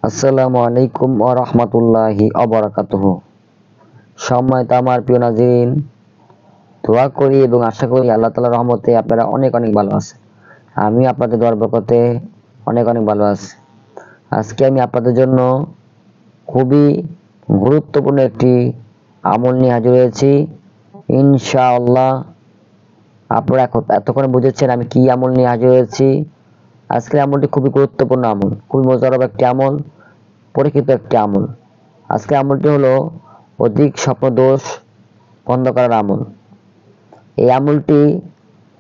আসসালামু আলাইকুম ওয়া রাহমাতুল্লাহি ওয়া বারাকাতুহু। সম্মানিত আমার প্রিয় নাজিরিন, দোয়া করি এবং আশা করি আল্লাহ তাআলার রহমতে আপনারা অনেক অনেক ভালো আছেন। আমি আপনাদের দোয়ার বরকতে অনেক অনেক ভালো আছি। আজকে আমি আপনাদের জন্য খুবই গুরুত্বপূর্ণ একটি আমল নিয়ে হাজির হয়েছি। ইনশাআল্লাহ আপনারা এতক্ষণে বুঝেছেন আমি কি আমল নিয়ে হাজির হয়েছি। আজকের আমলটি খুবই গুরুত্বপূর্ণ আমল, খুবই মজাদার একটি আমল, পরীক্ষিত একটি আমল। আজকের আমলটি হলো অধিক স্বপ্ন দোষ বন্ধ করার আমল। এই আমলটি,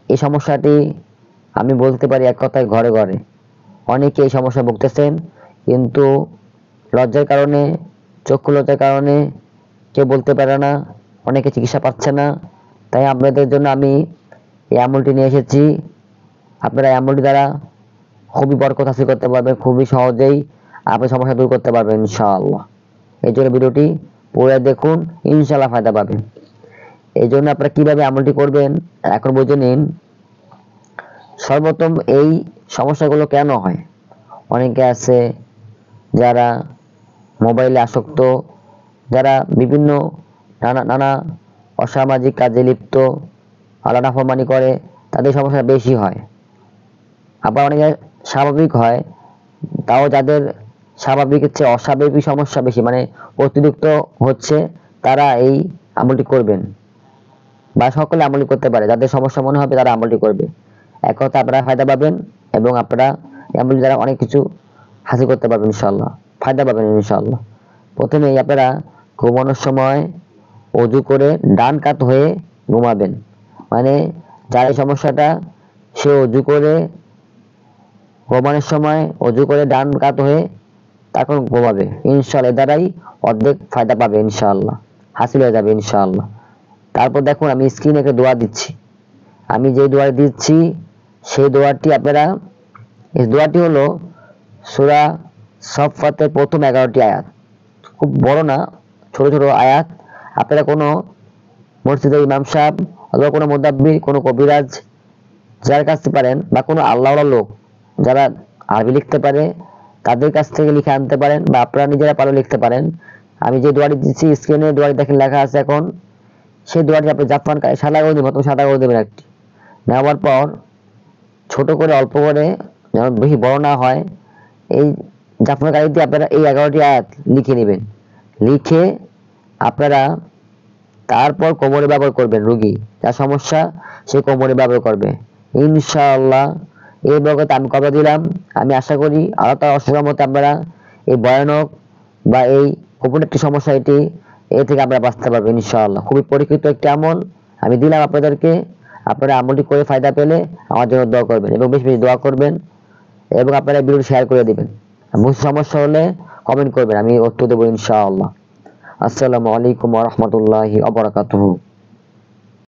এই সমস্যাটি আমি বলতে পারি এক কথায় ঘরে ঘরে অনেকে এই সমস্যা ভুগতেছেন, কিন্তু লজ্জার কারণে, চক্ষু লজ্জার কারণে কেউ বলতে পারে না, অনেকে চিকিৎসা পাচ্ছে না। তাই আপনাদের জন্য আমি এই আমলটি নিয়ে এসেছি। আপনারা এই আমলটি দ্বারা খুবই বরকত হাসিল করতে পারবেন, খুবই সহজেই আপনার সমস্যা দূর করতে পারবেন ইনশাআল্লাহ। এই জন্য ভিডিওটি পুরো দেখুন, ইনশাআল্লাহ ফায়দা পাবেন। এই জন্য আপনারা কিভাবে আমলটি করবেন এখন বুঝে নিন। সর্বপ্রথম এই সমস্যাগুলো কেন হয়? অনেকে আছে যারা মোবাইলে আসক্ত, যারা বিভিন্ন নানা অসামাজিক কাজে লিপ্ত, আল্লাহ নাফরমানি করে, তাদের সমস্যা বেশি হয়। আবার অনেকে স্বাভাবিক হয়, তাও যাদের স্বাভাবিকের চেয়ে অস্বাভাবিক সমস্যা বেশি, মানে অতিরিক্ত হচ্ছে, তারা এই আমলটি করবেন, বা সকলে আমলটি করতে পারে। যাদের সমস্যা মনে হবে তারা আমলটি করবে। এক কথা আপনারা ফায়দা পাবেন এবং আপনারা আমলটি দ্বারা অনেক কিছু হাসিল করতে পারবেন ইনশাআল্লাহ, ফায়দা পাবেন ইনশাআল্লাহ। প্রথমেই আপনারা ঘুমানোর সময় অজু করে ডান কাত হয়ে ঘুমাবেন। মানে যার এই সমস্যাটা, সে অজু করে ঘুমানোর সময় অজু করে ডান কাত হয়ে তারপর ঘুমাবে। ইনশাআল্লাহ এর দ্বারাই অর্ধেক ফায়দা পাবে, ইনশাআল্লাহ হাসিল হয়ে যাবে ইনশাআল্লাহ। তারপর দেখুন আমি স্ক্রিনে একটা দোয়া দিচ্ছি। আমি যে দোয়া দিচ্ছি সেই দোয়াটি আপনারা, এই দোয়াটি হলো সূরা সফফাতের প্রথম 11টি আয়াত, খুব বড় না, ছোট ছোট আয়াত। আপনারা কোনো মসজিদের ইমাম সাহেব অথবা কোনো মুদাব্বির, কোনো কবিরাজ, যার কাছে পারেন, বা কোনো আল্লাহওয়ালা লোক যারা আরবি লিখতে পারে তাদের কাছ থেকে লিখে আনতে পারেন, বা আপনারা নিজেরা পারলে লিখতে পারেন। আমি যে দোয়াটি দিচ্ছি স্ক্রিনে, দোয়াটি দেখেন লেখা আছে এখন। সেই দোয়াটি আপনি জাফরান সাদা করে দেবেন, সাদা করে দেবেন একটি। নেওয়ার পর ছোট করে, অল্প করে, যেন বেশি বড় না হয়, এই জাফরান কালি দিয়ে আপনারা এই 11টি আয়াত লিখে নেবেন। লিখে আপনারা তারপর কোমরে ব্যবহার করবেন। রোগী যার সমস্যা সে কোমরে ব্যবহার করবে ইনশাআল্লাহ। এই বরকত আমি কথা দিলাম। আমি আশা করি আল্লাহ তাআলার অশেষ রহমতে আপনারা এই ভয়ানক বা এই গোপন একটি সমস্যা, এ থেকে আপনারা বাঁচতে পারবেন ইনশাআল্লাহ। খুবই পরীক্ষিত একটি আমল আমি দিলাম আপনাদেরকে। আপনারা আমলটি করে ফায়দা পেলে আমার জন্য দোয়া করবেন এবং বেশি বেশি দোয়া করবেন, এবং আপনারা ভিডিওটি শেয়ার করে দিবেন। বুঝতে সমস্যা হলে কমেন্ট করবেন, আমি উত্তর দেবো ইনশাআল্লাহ। আসসালামু আলাইকুম ওয়া রাহমাতুল্লাহি ওয়া বারাকাতুহু।